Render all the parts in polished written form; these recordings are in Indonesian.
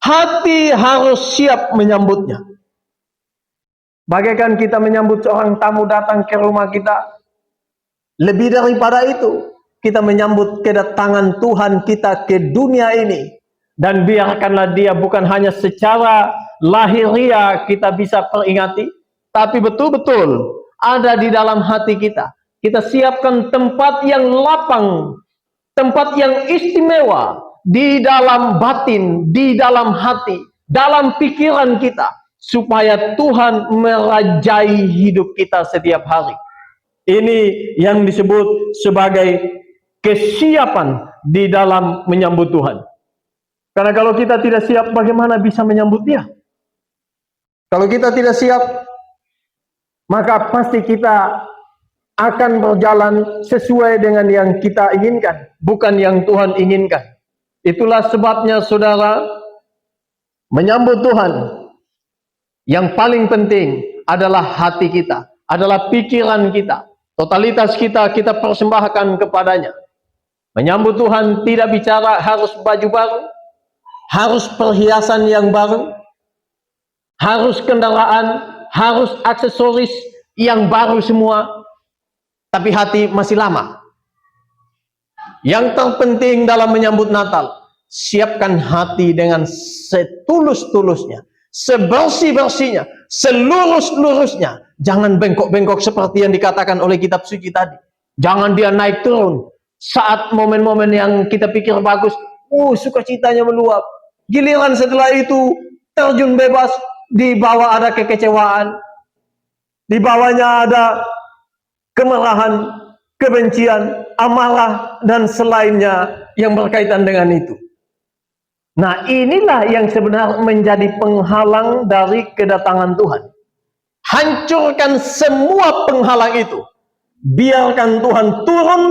hati harus siap menyambutnya. Bagaikan kita menyambut seorang tamu datang ke rumah kita. Lebih daripada itu, kita menyambut kedatangan Tuhan kita ke dunia ini. Dan biarkanlah dia bukan hanya secara lahiriah kita bisa peringati, tapi betul-betul ada di dalam hati kita. Kita siapkan tempat yang lapang, tempat yang istimewa di dalam batin, di dalam hati, dalam pikiran kita, supaya Tuhan merajai hidup kita setiap hari. Ini yang disebut sebagai kesiapan di dalam menyambut Tuhan. Karena kalau kita tidak siap, bagaimana bisa menyambut Dia? Kalau kita tidak siap, maka pasti kita akan berjalan sesuai dengan yang kita inginkan, bukan yang Tuhan inginkan. Itulah sebabnya saudara, menyambut Tuhan yang paling penting adalah hati kita, adalah pikiran kita. Totalitas kita persembahkan kepadanya. Menyambut Tuhan tidak bicara harus baju baru, harus perhiasan yang baru, harus kendaraan, harus aksesoris yang baru semua, tapi hati masih lama. Yang terpenting dalam menyambut Natal, siapkan hati dengan setulus-tulusnya, sebersih-bersihnya, selurus-lurusnya. Jangan bengkok-bengkok seperti yang dikatakan oleh kitab suci tadi. Jangan dia naik turun. Saat momen-momen yang kita pikir bagus, sukacitanya meluap. Giliran setelah itu terjun bebas, di bawah ada kekecewaan, di bawahnya ada kemarahan, kebencian, amarah, dan selainnya yang berkaitan dengan itu. Nah, inilah yang sebenarnya menjadi penghalang dari kedatangan Tuhan. Hancurkan semua penghalang itu. Biarkan Tuhan turun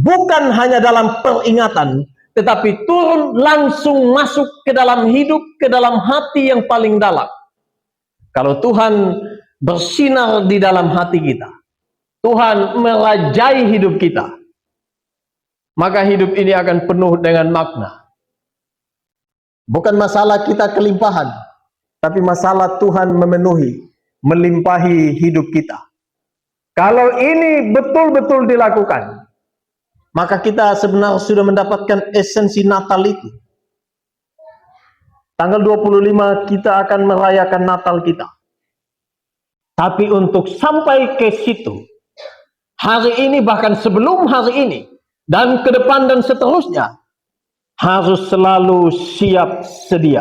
bukan hanya dalam peringatan, tetapi turun langsung masuk ke dalam hidup, ke dalam hati yang paling dalam. Kalau Tuhan bersinar di dalam hati kita, Tuhan merajai hidup kita, maka hidup ini akan penuh dengan makna. Bukan masalah kita kelimpahan, tapi masalah Tuhan memenuhi, melimpahi hidup kita. Kalau ini betul-betul dilakukan, maka kita sebenarnya sudah mendapatkan esensi Natal itu. Tanggal 25 kita akan merayakan Natal kita. Tapi untuk sampai ke situ, hari ini bahkan sebelum hari ini, dan ke depan dan seterusnya, harus selalu siap sedia.